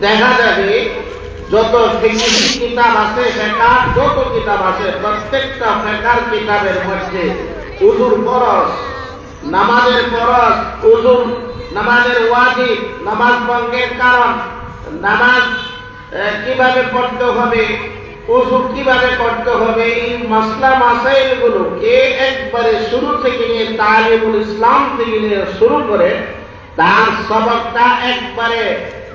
দেখা যাবে যত ফিকহ কিতাব আছে, ফিকহ যত কিতাব আছে, প্রত্যেকটা ফিকহ কিতাবের মধ্যে উযুর ফরজ, নামাজের ফরজ, উযু, নামাজের ওয়াজিব, নামাজ ভঙ্গের কারণ, নামাজ কিভাবে পড়তে হবে, উযু কিভাবে করতে হবে, এই মাসলা মাসাইলগুলোকে একবারে শুরু থেকে নিয়ে তালিমুল ইসলাম থেকে নিয়ে শুরু করে তার সবকটা একবারে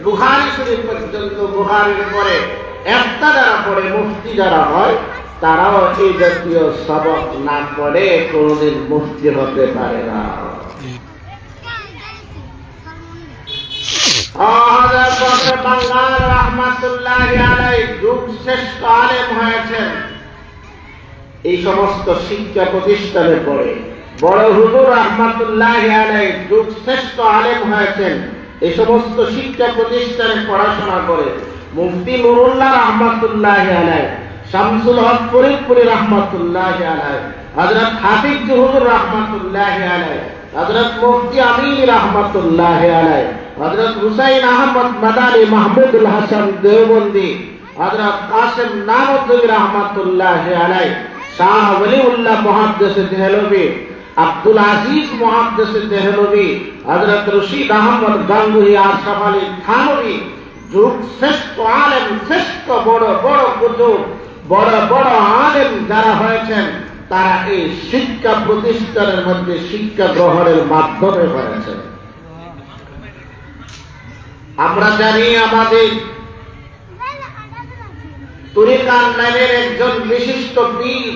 বুখারী শরীফ পর্যন্ত, বুখারীর পরে একটা যারা পড়ে মুফতি যারা হয় তারাও এই জাতীয় সবক না পড়ে কোনদিন মুফতি হতে পারে না। বাংলার রহমাতুল্লাহি আলাইহি যুগ শ্রেষ্ঠ আলেম হয়েছেন এই সমস্ত শিক্ষা প্রতিষ্ঠানে পড়ে। বড় হুজুর রহমাতুল্লাহি আলাইহি যুগ শ্রেষ্ঠ আলেম হয়েছেন এই সমস্ত শিক্ষা প্রতিষ্ঠানে পড়াশোনা করে। মুফতি নুরুল্লাহ রহমাতুল্লাহি আলাইহি, শামসুল হক ফরিদপুরি রহমাতুল্লাহি আলাইহি, হযরত হাফিজ হুজুর রহমাতুল্লাহি আলাইহি, হযরত মুফতি আমিন রহমাতুল্লাহি আলাইহি, হযরত হুসাইন আহমদ মাদানী মাহমুদুল হাসান দেওবন্দি, হযরত কাসিম নানুতুবি রহমাতুল্লাহি আলাইহি, শাহ ওলিউল্লাহ মুহাদ্দিস দেহলভী, আব্দুল আজিজ মুহাদ্দিস দেহলভী, হযরত রশিদ আহমদ গাঙ্গুহি, আশরাফ আলী থানভী, যুগ শ্রেষ্ঠ আলেম, শ্রেষ্ঠ বড় বড় কুতুব, বড় বড় আলেম যারা হয়েছেন তারা এই শিক্ষা প্রতিষ্ঠানের মধ্যে শিক্ষা গ্রহণের মাধ্যমে হয়েছেন। আমরা জানি আমাদের তরিকার নামের একজন বিশিষ্ট পীর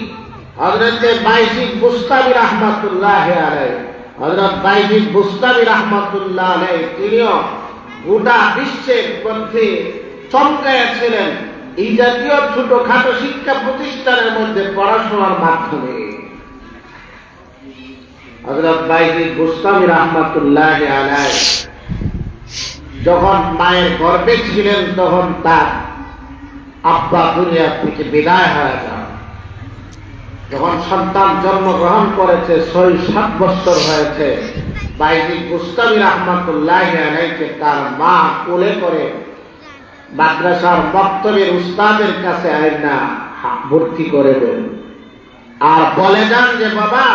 হযরত বাইজিদ বুস্তামি রহমাতুল্লাহি আলাইহি, হযরত বাইজিদ বুস্তামি রাহমাতুল্লাহ আলাইহি তিনিও গোটা বিশ্বের মধ্যে চমকাইয়াছিলেন এই জাতীয় ছোটখাটো শিক্ষা প্রতিষ্ঠানের মধ্যে পড়াশোনার মাধ্যমে। হযরত বাইজিদ বুস্তামি রাহমাতুল্লাহি আলাইহি যখন মায়ের গর্ভে ছিলেন তখন তার আব্বা দুনিয়া থেকে বিদায় হয়ে যান। যখন সন্তান জন্মগ্রহণ করেছে ৬-৭ বছর হয়েছে, বাইজিদ বুস্তামি রাহমাতুল্লাহি আলাইহিকে তার মা কোলে করে মাদ্রাসার মক্তবের উস্তাদের কাছে আইনা ভর্তি করে দেন আর বলে যান যে বাবা,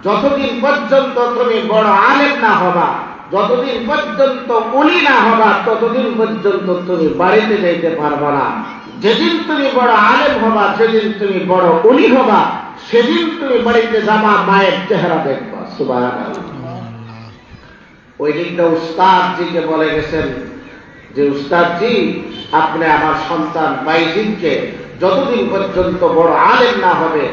যতদিন পর্যন্ত তুমি বড় আলেম না হবা, যতদিন পর্যন্ত ওলি না হবা, ততদিন পর্যন্ত তুমি বাড়িতে যাইতে পারবা না। যেদিন তুমি বড় আলেম হবা, যেদিন তুমি বড় ওলি হবা, সেদিন তুমি বাড়িতে যাবা, মায়ের চেহারা দেখবা। সুবহানাল্লাহ। ওই দিনটা উস্তাদজিকে বলে গেছেন যে উস্তাদজি, আপনি আমার সন্তান বাইজিদকে যতদিন পর্যন্ত বড় আলেম না হবে,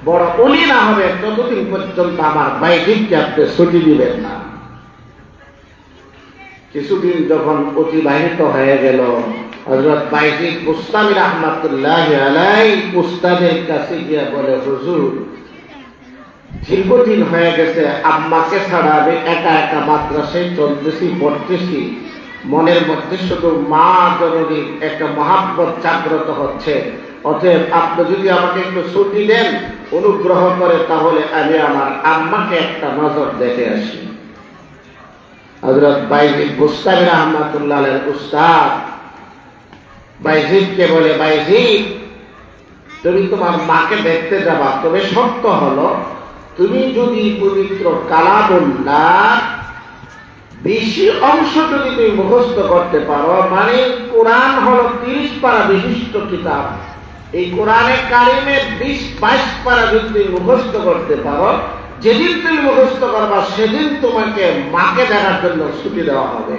বড় ওলি না হবে, ততদিন পর্যন্ত আমার বাইজিদকে আপনি ছুটি দিবেন না। কিছুদিন যখন অতিবাহিত হয়ে গেল, হযরত বাইজিদ বুস্তামি রাহমাতুল্লাহি আলাইহি উস্তাদের কাছে গিয়ে বলে, হুজুর, দীর্ঘদিন হয়ে গেছে আম্মাকে ছাড়া আমি একা একা মাদ্রাসায় চলতেছি, পড়তেছি, মনের মধ্যে শুধু মা জননীর একটা মহাব্বত জাগ্রত হচ্ছে, অতএব আপনি যদি আমাকে একটু ছুটি দেন অনুগ্রহ করে, তাহলে আমি আমার আম্মাকে একটা নজর দেখে আসি। হযরত বাইজিদ বুস্তামি রাহমাতুল্লাহ আলাইহি উস্তাদ বাইজিদকে বলে, বাইজিদ, তুমি তোমার মাকে দেখতে যাবা, তবে শর্ত হলো তুমি যদি পবিত্র কালামুল্লাহ 20 অংশ যদি তুমি মুখস্থ করতে পারো, মানে কোরআন হলো 30 পারা বিশিষ্ট কিতাব, এই কোরআনে কারিমের 20-22 পারা যদি তুমি মুখস্থ করতে পারো, যেদিন তুমি মুখস্থ করবা সেদিন তোমাকে মাকে দেখার জন্য ছুটি দেওয়া হবে।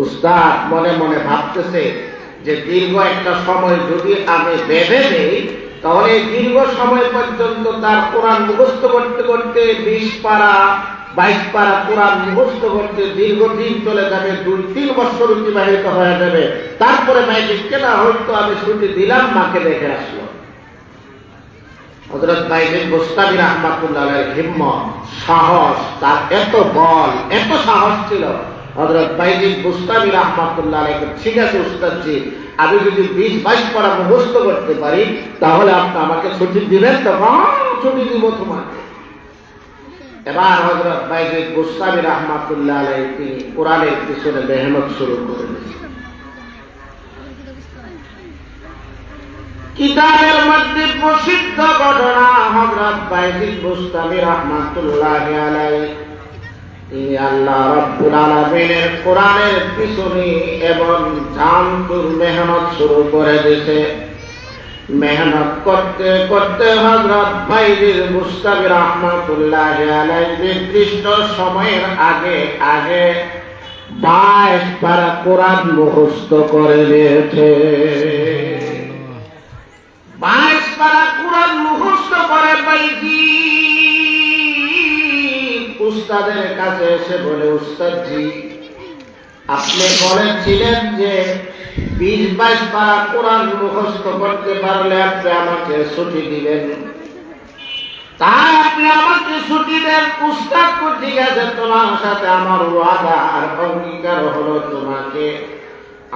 উস্তাদ মনে মনে ভাবতেছে যে দীর্ঘ একটা সময় যদি আমি বেঁধে দেই, তাহলে দীর্ঘ সময় পর্যন্ত তার কোরআন মুখস্থ করতে করতে 20 পারা 22 পারা কোরআন মুখস্থ করতে দীর্ঘদিন চলে যাবে, 2-3 বছর অতিবাহিত হয়ে যাবে। তারপরে বাইজিদকে না হয়তো আমি ছুটি দিলাম, মাকে দেখে আসলো। হযরত বাইজিদ বুস্তামি রাহমাতুল্লাহ আলাইহির হিম্মত, সাহস, তার এত বল, এত সাহস ছিল। হযরত বাইজিদ বুস্তামি রাহমাতুল্লাহ আলাইহি, ঠিক আছে উস্তাদজি, আমি যদি 20-22 পারা মুখস্থ করতে পারি তাহলে আপনি আমাকে ছুটি দিবেন তো? ছুটি দিব তোমাকে। এবার হযরত বাইজিদ বুস্তামি রাহমাতুল্লাহ আলাইহি তিনি কোরআনের পিছনে মেহনত শুরু করে দিয়েছেন। কিতাবের মধ্যে প্রসিদ্ধ ঘটনা হযরত বাইজিদ বুস্তামি রাহমাতুল্লাহি আলাইহি তিনি আল্লাহ রাব্বুল আলামিনের কোরআনের পিছনে এবং জানতুর মেহনত শুরু করে দিয়েছে। মেহনত করতে করতে হযরত বাইজিদ বুস্তামি রাহমাতুল্লাহি আলাইহি নির্দিষ্ট সময়ের আগে 22 পারা কোরআন মুখস্থ করে নিয়েছে। 22 পারা কোরআন মুখস্থ করে বাইজিদ উস্তাদের কাছে এসে বলে, উস্তাদজি আপনি বলেছিলেন যে 20-22 পারা কোরআন মুখস্থ করতে পারলে আপনি আমাকে ছুটি দিবেন, তাই আপনি আমাকে ছুটি দেন। উস্তাদ কো ঠিক আছে, তোমার সাথে আমার ওয়াদা আর অঙ্গীকার হলো, তোমাকে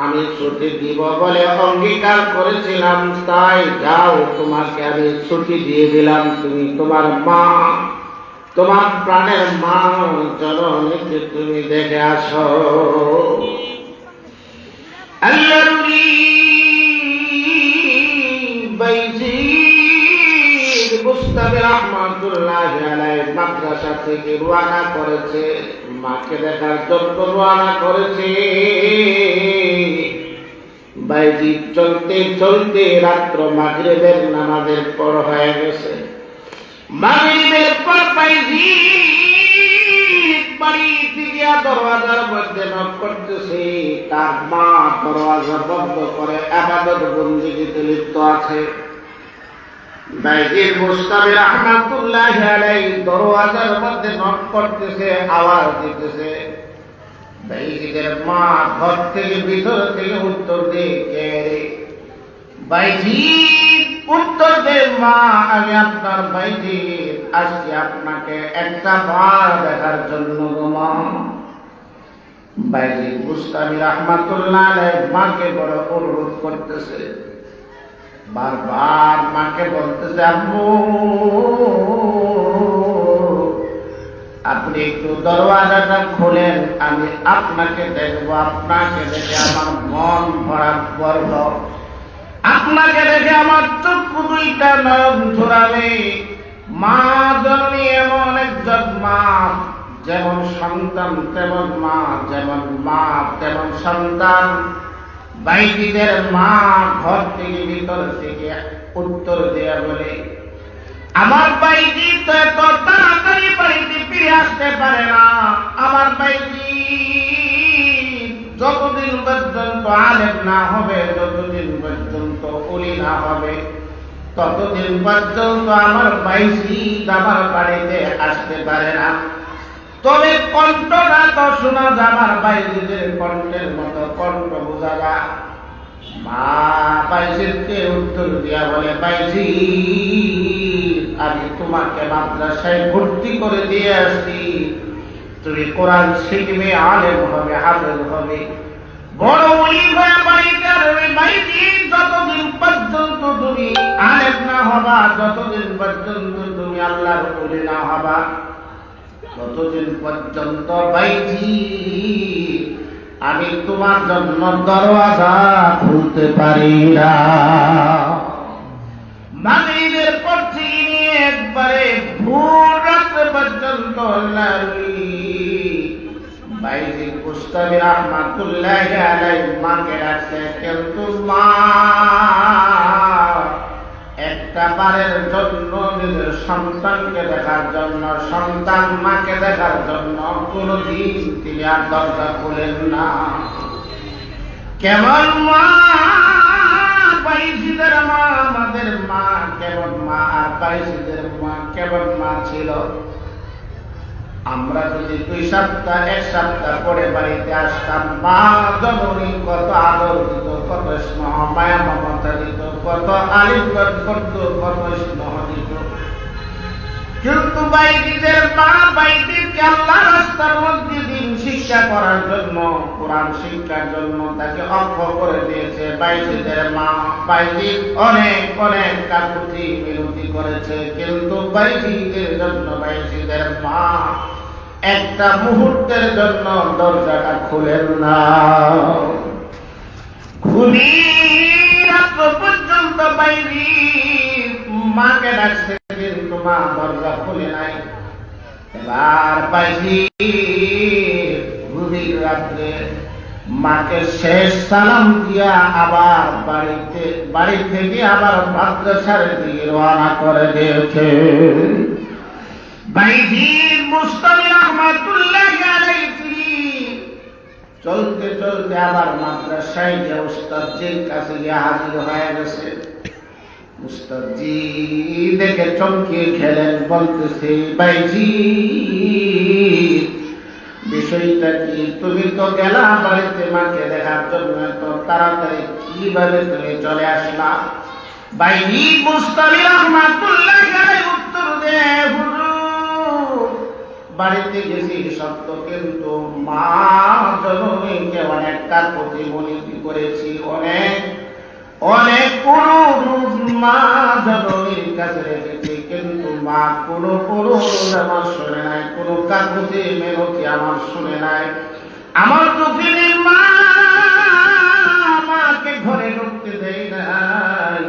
আমি ছুটি দিব বলে অঙ্গীকার করেছিলাম, তাই যাও তোমাকে আমি ছুটি দিয়ে দিলাম। তুমি তোমার মা, তোমার প্রাণের মা জননীকে তুমি দেখে আসো। আল্লাহর ওলি বাইজিদ বুস্তামি রাহমাতুল্লাহি আলাইহি মাদ্রাসা থেকে রওনা করেছে, মাকে দেখার জন্য রওনা করেছে। বাইজিদ চলতে চলতে রাত্র মাগরিবের নামাজের পর হয়ে গেছে। মাগরিবের পর বাইজিদ বাড়ি থেকে দরওয়াজার মধ্যে নক করতেছে। তার মা দরওয়াজা বন্ধ করে ইবাদত বন্দেগীতে লিপ্ত আছে। বাইজিদ বুস্তামি রাহমাতুল্লাহি আলাইহি দরওয়াজার মধ্যে নক করতেছে, আওয়াজ দিতেছে। বাইজিদের মা ঘর থেকে ভিতর থেকে উত্তর দিয়ে, কে রে? বাইজিদ উত্তর দে, মা আমি আপনার বাইজিদ, আজকে আপনাকে একটা বার দেখার জন্য গো মা। বাইজিদ বুস্তামি রাহমাতুল্লাহি আলাইহি মাকে বড় অনুরোধ করতেছে, বারবার মাকে বলতেছে, আম্মু আপনি একটু দরওয়াজাটা খোলেন, আমি আপনাকে দেখবো, আপনাকে দেখে আমার মন ভরা গর্ব, আপনাকে দেখে আমার চক্ষু দুইটা নয়ন ঝরাবে। মা জননী এমন একজন মা, যেমন সন্তান তেমন মা, যেমন মা তেমন সন্তান। বাইজিদের মা ঘর থেকে ভিতর থেকে উত্তর দেয়া বলে, আমার বাইজিদ তো এত তাড়াতাড়ি বাড়িতে ফিরে আসতে পারে না। আমার বাইজিদ যতদিন পর্যন্ত আলেম না হবে, যতদিন পর্যন্ত ওলি না হবে, ততদিন পর্যন্ত আমার বাইজিদ আমার বাড়িতে আসতে পারে না। তবে কণ্ঠটা তো শোনা যায়, আমার বাইজিদের কণ্ঠের মতো কণ্ঠ বোঝা যায়। মা বাইজিদকে উত্তর দিয়া বলে, বাইজিদ আমি তোমাকে মাদ্রাসায় ভর্তি করে দিয়ে আসছি, তুমি কোরআন শিখবে, আলেম হবে, হাফেজ হবে, বড় ওলি হয়ে বাড়িতে আসবে। বাইজিদ যতদিন পর্যন্ত তুমি আলেম না হবা, যতদিন পর্যন্ত তুমি আল্লাহর ওলি না হবা, ততদিন পর্যন্ত বাইজিদ আমি তোমার জন্য দরওয়াজা খুলতে পারি না। মাগরিবের পর থেকে নিয়ে একবারে ভোর রাত্রে পর্যন্ত বাইজিদ বুস্তামি রাহমাতুল্লাহি আলাইহি মাকে রাখছে, কিন্তু মা একটা বারের জন্য নিজের সন্তানকে দেখার জন্য, সন্তান মাকে দেখার জন্য কোনদিন তিনি আর দরজা খুলেন না। কেমন মা বাইজিদের মা, আমাদের মা কেমন মা, আর বাইজিদের মা কেমন মা ছিল। আমরা যদি 2 সপ্তাহ 1 সপ্তাহ পরে বাড়িতে আসতাম, মা জননী কত আদর দিত, কত স্নেহ মায়া মমতা দিত, কত আলিঙ্গন করত, কত স্নেহ দিত। কিন্তু বাইজিদের মা বাইজিদকে আল্লাহর রাস্তার মধ্যে দিন শিক্ষা করার জন্য, কোরআন শিক্ষার জন্য তাকে অক্ষ করে দিয়েছে। বাইজিদের মা বাইজিদ অনেক অনেক কাকুতি মিনতি করেছে, কিন্তু বাইজিদের জন্য বাইজিদের মা একটা মুহূর্তের জন্য দরজাটা খুলেন না। খুলি রাত্র পর্যন্ত বাইরে মাকে ডাকছে, কিন্তু মা দরজা খুলে নাই। এবার বাইরে গভীর রাত্রে মাকে শেষ সালাম দিয়া আবার বাড়ি থেকে আবার মাদ্রাসার দিকে রওনা করে দিয়েছে। বাইজির মুস্তামি রহমাতুল্লাহি আলাইহি চলতে চলতে আবার মাদ্রাসায় যে উস্তাদজির কাছে গিয়ে হাজির হয়ে গেছে। উস্তাদজি দেখে চমকে খেলেন, বলতেছে, বাইজি বিষয়টা কি? তুমি তো গেলা বাড়িতে মাকে দেখার জন্য, তো তাড়াতাড়ি কিভাবে তুমি চলে আসলা? বাইজি মুস্তামি রহমাতুল্লাহি আলাইহি উত্তর দেয়, হুজুর বাড়িতে গেছি সত্য, কিন্তু মা জননীকে অনেক কাকুতি মিনতি করেছি, অনেক অনুরোধ মা জননীর কাছে রেখেছি, কিন্তু মা কোনো অনুরোধ আমার শুনে নাই, কোনো কাকুতি মিনতি আমার শুনে নাই। আমার দুঃখিনী মা আমাকে ঘরে ঢুকতে দেয় নাই।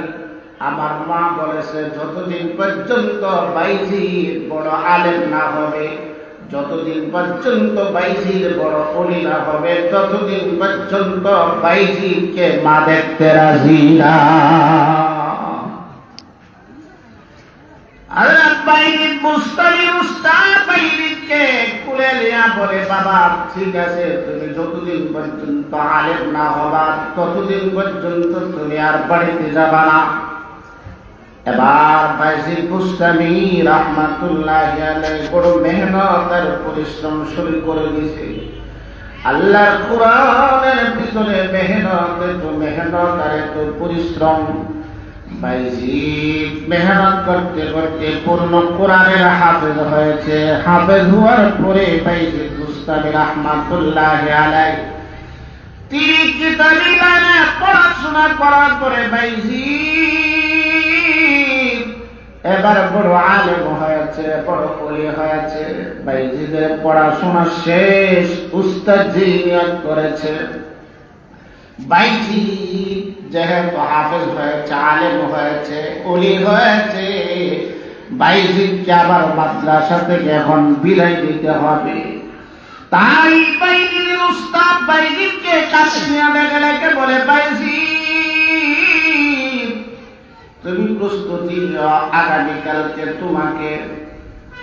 আমার মা বলেছে, যতদিন পর্যন্ত বাইজির বড় আলেম না হবে, যতদিন পর্যন্ত বাইজির বড় ওলি না হবে, ততদিন পর্যন্ত বাইজিকে মা দেখতে রাজি না। আল্লাহ বাইজির মুস্তামির উস্তাদ বাইজিকে কুলে নিয়ে বলে, বাবা ঠিক আছে, তুমি যতদিন পর্যন্ত আলেম না হবা ততদিন পর্যন্ত তুমি আর বাড়িতে যাবা না। এবার বাইজির বুস্তামি রাহমাতুল্লাহি আলাইহি বড় মেহনত আর পরিশ্রম শুরু করে দিয়েছে। আল্লাহর কোরআনের পিছনে মেহনত, তো মেহনত আর তো পরিশ্রম। বাইজি মেহনত করতে করতে পূর্ণ কোরআনের হাফেজ হয়েছে। হাফেজ হওয়ার পরে বাইজির বুস্তামি রাহমাতুল্লাহি আলাইহি তিনি কিতাবি লাইনে পড়াশোনা করার পরে বাইজি এবার বড় আলেম হয়েছে, বড় ওলি হয়েছে। বাইজিদের পড়াশোনা শেষ, উস্তাদজি নিয়ত করেছে, বাইজি যেহেতু হাফেজ হয়েছে, আলেম হয়েছে, ওলি হয়েছে, বাইজিকে আবার মাদ্রাসা থেকে এখন বিদায় দিতে হবে। তাই বাইজির উস্তাদ বাইজিকে কাছে নিয়ে ডেকে বলে, বাইজি তুমি প্রস্তুতি নিও, আগামীকালকে তোমাকে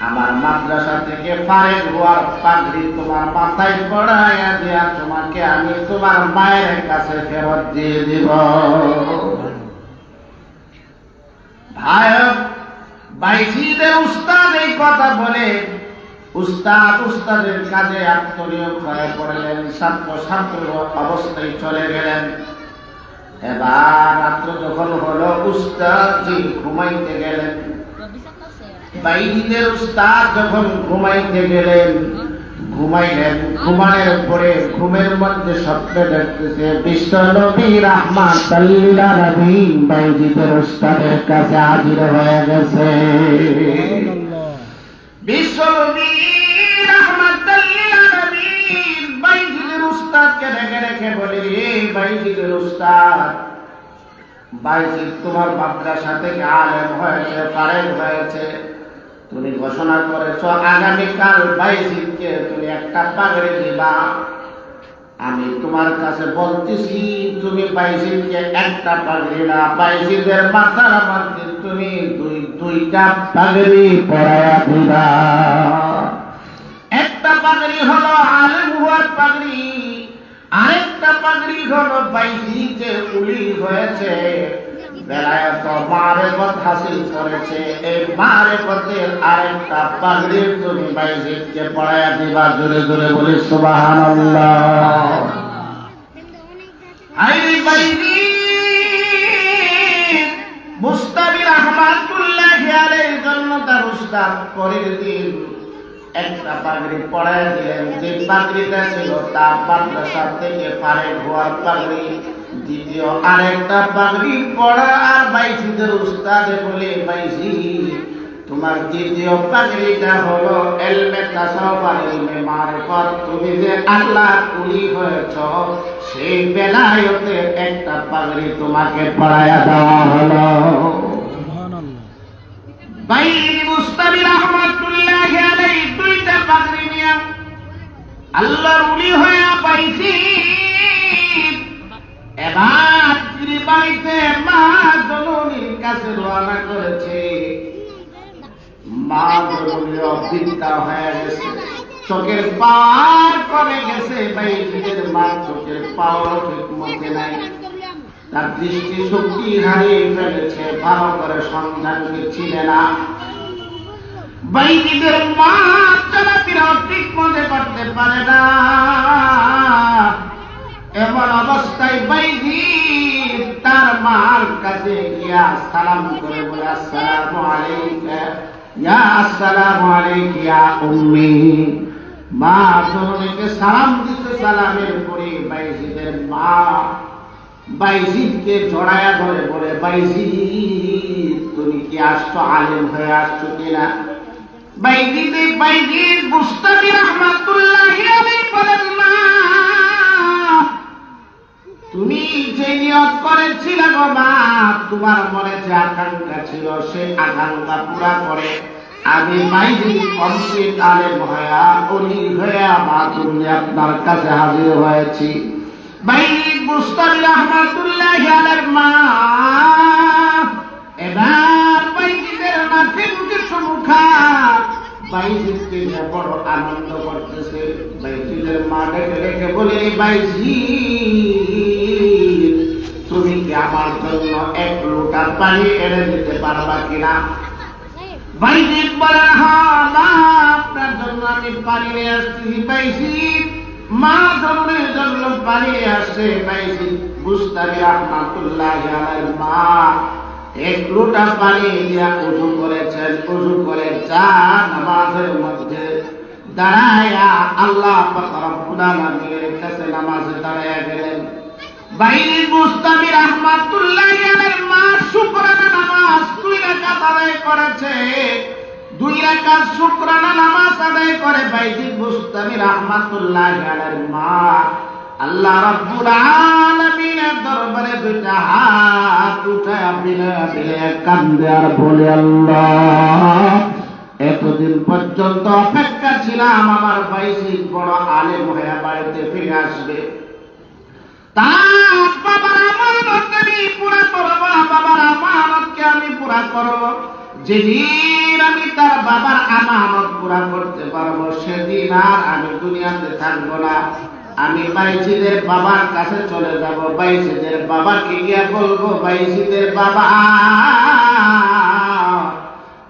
আমার মাদ্রাসা থেকে ফারেক হওয়ার পাগড়ি তোমার মাথায় পড়াইয়া দিয়া তোমাকে আমি তোমার মায়ের কাছে ফেরত দিয়ে দিব। ভাই বাইজিদের উস্তাদ এই কথা বলে উস্তাদের কাজে আত্মনিয়োগ হয়ে পড়লেন, ছাত্র অবস্থায় চলে গেলেন। এবার রাত্র যখন হলো, উস্তাদজি ঘুমাইতে গেলেন। বাইজিদের উস্তাদ যখন ঘুমাইতে গেলেন, ঘুমাইলেন। ঘুমানোর পরে ঘুমের মধ্যে স্বপ্ন দেখতেছে বিশ্ব নবী রাহমাতুল লিল আলামিন বাইজিদের উস্তাদের কাছে হাজির হয়ে গেছে। বিশ্ব নবী রাহমাতুল লিল আলামিন বাইজিদের উস্তাদকে ডেকে বলে, বাইজিদের উস্তাদ, বাইজি তোমার মাদ্রাসা থেকে আলেম হয়েছে, ফারেক হয়েছে, তুমি ঘোষণা করেছ আগামীকাল বাইজিকে তুমি একটা পাগড়ি দিবা। আমি তোমার কাছে বলতেছি, তুমি বাইজিকে একটা পাগড়ি না, বাইজিদের মাথার মধ্যে তুমি দুইটা পাগড়ি পরায়া দিবা। একটা পাগড়ি হলো আলেম হওয়ার পাগড়ি, আরেকটা পাগড়ি হলো বাইজি যে উলি হয়েছে, বেলায়েত মারেফত হাসিল করেছে, এই মারেফতের আরেকটা পাগড়ি তুমি বাইজিকে পরায়া দিবা। জোরে জোরে বলি সুবহানাল্লাহ। আইরি বাইজি মুস্তাবি রাহমাতুল্লাহি আলাইহির জন্য তার উস্তাদ পরের দিন একটা পাগড়ি পরায় দিলেন। যে পাগড়িটা ছিল তা মাদ্রাসা থেকে ফারেক হওয়ার পাগড়ি। দ্বিতীয় আরেকটা পাগড়ি পরা আর বাইজিদের উস্তাদে বলে, বাইজি তোমার দ্বিতীয় পাগড়িটা হলো ইলমে তাসাউফ আর ইলমে মারিফাত। তুমি যে আল্লাহর ওলি হয়েছ, সেই বেলায়েতে একটা পাগড়ি তোমাকে পরায়া দেওয়া হলো। ভাই মুস্তাবি রহমাতুল্লাহি আলাইহি দুইটা পাগড়ি নিয়ে আল্লাহর ওলি হয়ে পাইছি। এবার তিনি বাড়িতে মা জননীর কাছে রওনা করেছে। মা জননীর চিন্তা হয়ে গেছে, চোখের পাওয়ার করে গেছে। বাইজিদের মা চোখের পাওয়ার ঠিক মতে নাই, তার দৃষ্টি শক্তি হারিয়ে ফেলেছে, ভালো করে সন্ধানকে চিনে না। বাইজিদের মা চলাফেরা ঠিক মতে করতে পারে না। এমন অবস্থায় বাইজি তার মার কাছে গিয়া সালাম করে বলে, আসসালামু আলাইকা ইয়া, আসসালামু আলাইকা ইয়া উম্মি। মা জননীকে সালাম দিতে, সালামের পরে বাইজিদের মা বাইজিদকে জড়ায়া ধরে বলে, বাইজিদ তুমি কি আসছো, আলেম হয়ে আসছো কিনা? বাইজিদ মুস্তাবি রহমাতুল্লাহি আলাইহি বলেন, মা তুমি যে নিয়ত করেছিলে গো মা, তোমার মনে যে আকাঙ্ক্ষা ছিল, সে আকাঙ্ক্ষা পুরা করে আমি বাইজিদ কমপ্লিট আলেম হয়া ওলি হয়া মা তুমি আপনার কাছে হাজির হয়েছি। বাইজিদ মুস্তাবি রহমাতুল্লাহি আলাইহির মা এবার বাইজিদের নাকে মুখে চুমুখা বাইজিদকে নিয়ে বড় আনন্দ করতেছে। বাইজিদের মা ডেকে ডেকে বলে, বাইজিদ তুমি কি আমার জন্য এক লোটা পানি এনে দিতে পারবা কিনা? বাইজিদ বলে, হ্যাঁ মা আপনার জন্য আমি পানি নিয়ে আসছি। বাইজিদ মা জননীর জন্য পানি নিয়ে আসছে। বাইজিদ মুস্তাবি রহমাতুল্লাহি আলাইহির মা এক লোটা পানি দিয়া উযু করেছেন। উযু করে চা নামাজের মধ্যে দাঁড়ায়া আল্লাহ পাক রব্বুল আলামিনের কাছে নামাজে দাঁড়ায়া গেলেন। বাইজিদ মুস্তাবি রহমাতুল্লাহি আলাইহির মা শুকরানা নামাজ 2 রাকাত আদায় করেছে। 2 রাকাত শুকরানা নামাজ আদায় করে বাইজিদ মুস্তাবি রহমাতুল্লাহি আলাইহির মা আল্লাহ রাব্বুল আলামিনের দরবারে দুইটা হাত উঠায় বিনয় বিনয় কান্দে আর বলে, আল্লাহ এতদিন পর্যন্ত অপেক্ষা ছিলাম আমার বাইজিদ বড় আলেম হয়ে বাড়িতে ফিরে আসবে, তার বাবার আমানত আমি পুরা করব, বাবার আমানতকে আমি পুরা করব। যেদিন আমি তার বাবার আমানত পুরা করতে পারবো, সেদিন আর আমি দুনিয়াতে থাকবো না। আমি বাইজিদের বাবার কাছে চলে যাব। বাইজিদের বাবাকে গিয়ে বলবো, বাইজিদের বাবা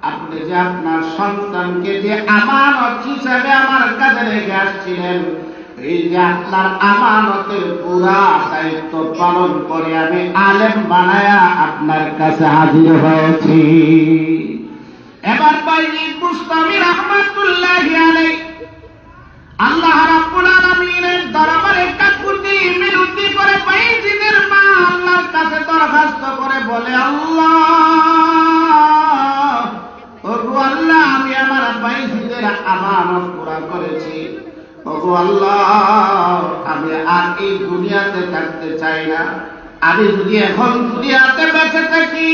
আপনি যে আপনার সন্তানকে যে আমানত হিসাবে আমার কাছে রেখে আসছিলেন, এই যে আপনার আমানতের পুরা দায়িত্ব পালন করে আমি আলেম বানায়া আপনার কাছে হাজির হয়েছি। এবার বাইজিদ মুস্তাবি রহমাতুল্লাহি আলাইহি আল্লাহ রাব্বুল আলামিনের দরবারে কাকুতি মিনতি করে বাইজিদের মা আল্লাহর কাছে দরখাস্ত করে বলে, আল্লাহ ওগো আল্লাহ আমি আমার বাইজিদের আমানত পুরা করেছি। ওগো আল্লাহ আমি আর এই দুনিয়াতে থাকতে চাই না। আমি যদি এখন দুনিয়াতে বেঁচে থাকি,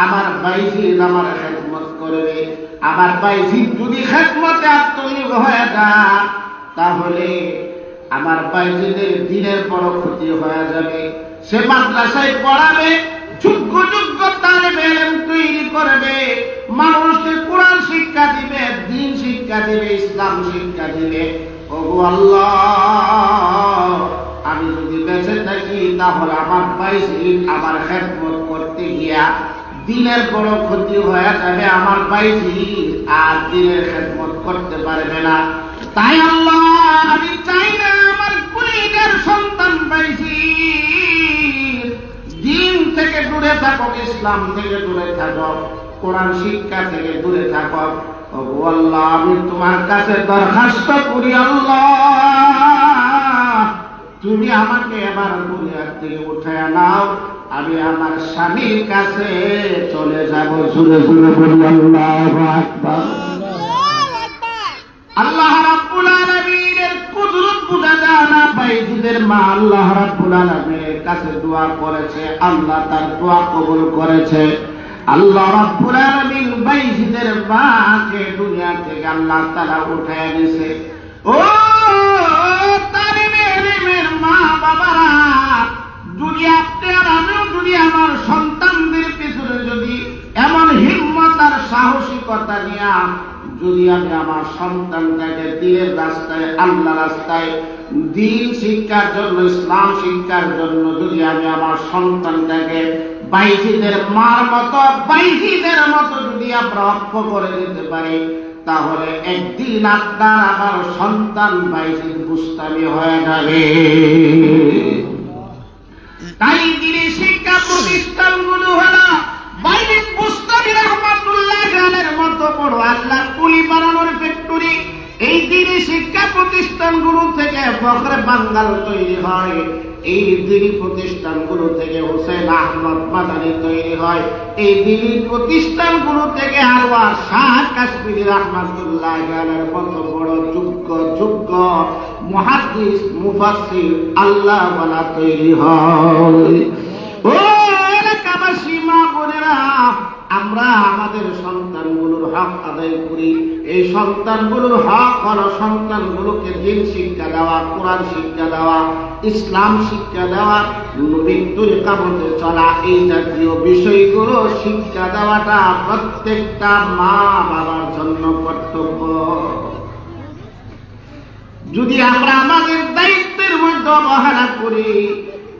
আমার বাইজিদ আমার খেদমত করবে। আমার বাইজিদ যদি খেদমতে আত্মনিয়োগ হয়ে যায়, তাহলে আমার বাইজিদের দিনের বড় ক্ষতি হয়ে যাবে। সে মাদ্রাসায় পড়াবে, যোগ্য যোগ্য তালেবে ইলম তৈরি করবে, মানুষকে কোরআন শিক্ষা দিবে, দ্বীন শিক্ষা দিবে, ইসলাম শিক্ষা দিবে। ওগো আল্লাহ আমি যদি বেঁচে থাকি, তাহলে আমার বাইজিদ আমার খেদমত করতে গিয়া দিনের বড় ক্ষতি হয়ে যাবে। আমার বাইজিদ আর দিনের খেদমত করতে পারবে না। তাই আল্লাহ আমি চাই না আমার কুলিদের সন্তান বাইজিদ দিন থেকে দূরে থাকুক, ইসলাম থেকে দূরে থাকুক, কোরআন শিক্ষা থেকে দূরে থাকুক। ওগো আল্লাহ আমি তোমার কাছে দরখাস্ত করি, আল্লাহ তুমি আমাকে এবার দুনিয়ার থেকে উঠায় নাও, আমি আমার স্বামীর কাছে চলে যাব। জোরে জোরে বলি আল্লাহু আকবার। আল্লাহ রাব্বুল আলামিনের কুদরত বুঝা যায় না। বাইজিদের মা আল্লাহ রাব্বুল আলামিনের কাছে দোয়া করেছে, আল্লাহ তার দোয়া কবুল করেছে। আল্লাহ রাব্বুল আলামিন বাইজিদের মাকে দুনিয়া থেকে আল্লাহ তাআলা উঠায় দিয়েছে। ও তালিমের মা বাবারা, যদি আপনি আর আমিও যদি আমার সন্তানদের পেছনে যদি এমন হিম্মত আর সাহসিকতা নিয়ে যদি আমি আমার সন্তানটাকে দ্বীনের রাস্তায়, আল্লাহ রাস্তায়, দ্বীন শিক্ষার জন্য, ইসলাম শিক্ষার জন্য যদি আমি আমার সন্তানটাকে বাইজিদের মার মতো, বাইজিদের মতো যদি আমরা অক্ষ করে দিতে পারি, তাহলে একদিন আপনার আমার সন্তান বাইজিদ বুস্তামি হয়ে যাবে। তাই তিনি শিক্ষা প্রতিষ্ঠানগুলো হলো বাইজিদ বুস্তামি রাহমাতুল্লাহ আলাইহির মতো বড় আল্লাহ কুলি বানানোর ফ্যাক্টরি। এই দিনই শিক্ষা প্রতিষ্ঠানগুলো থেকে ফখরে বাঙ্গাল তৈরি হয়, এই দিনই প্রতিষ্ঠানগুলো থেকে হোসেন আহমদ মাদানী তৈরি হয়, এই দিনই প্রতিষ্ঠানগুলো থেকে আনোয়ার শাহ কাশ্মীরি রাহমাতুল্লাহ আলাইহির মতো বড় যোগ্য মুহাদ্দিস মুফাসসির আল্লাহ ওয়ালা তৈরি হয়। ও এলাকাবাসী মা বোনেরা, আমরা আমাদের সন্তানগুলোর হক আদায় করি। এই সন্তানগুলোর হক হলো সন্তানগুলোকে দ্বীন শিক্ষা দেওয়া, কোরআন শিক্ষা দেওয়া, ইসলাম শিক্ষা দেওয়া, নবীর তরিকা মতে চলা, এই জাতীয় বিষয়গুলো শিক্ষা দেওয়াটা প্রত্যেকটা মা বাবার জন্য কর্তব্য। যদি আমরা আমাদের দায়িত্বের মধ্যে অবহেলা করি,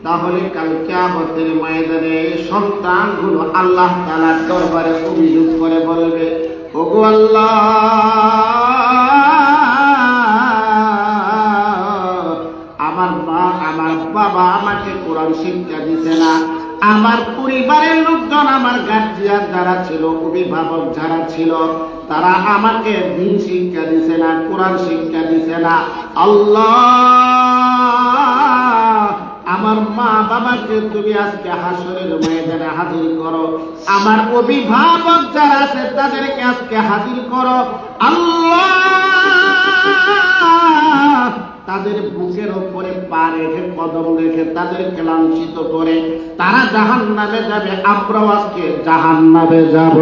তাহলে কাল কিয়ামতের ময়দানে সন্তানগুলো আল্লাহ তাআলার দরবারে অভিযোগ করে বলবে, ওগো আল্লাহ, আমার মা আমার বাবা আমাকে কোরআন শিক্ষা দিতে না, আমার পরিবারের লোকজন, আমার গার্জিয়ান যারা ছিল, অভিভাবক যারা ছিল, তারা আমাকে দ্বীন শিক্ষা দিছে না, কোরআন শিক্ষা দিছে না। আল্লাহ, আমার মা বাবাকে তুমি আজকে হাসরের ময়দানে হাজির করো, আমার অভিভাবক যারা আছে তাদেরকে আজকে হাজির করো। আল্লাহ, তাদের বুকের উপরে পা রেখে, কদম রেখে তাদেরকে লাঞ্ছিত করে তারা জাহান্নামে যাবে, আমরাও আজকে জাহান্নামে যাব।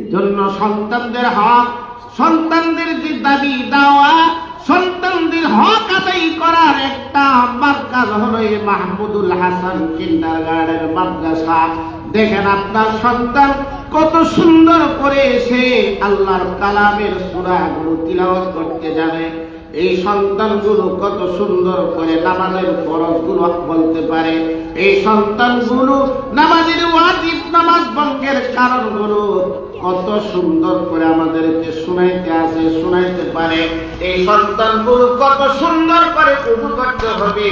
এজন্য সন্তানদের হক, সন্তানদের যে দাবি দেওয়া, সন্তানদের হক আদায় করার একটা মার্কাজ হলো এই মাহমুদুল হাসান কিন্ডারগার্টেন মাদ্রাসা। দেখেন আপনার সন্তান কত সুন্দর করে সে আল্লাহর কালামের সূরাগুলো তিলাওয়াত করতে জানে, এই সন্তানগুলো কত সুন্দর করে নামাজের ফরজগুলো বলতে পারে, এই সন্তানগুলো নামাজের ওয়াজিব, নামাজ ভঙ্গের কারণগুলো কত সুন্দর করে আমাদেরকে শোনাইতে পারে, এই সন্তানগুলো কত সুন্দর করে উযু করতে হবে।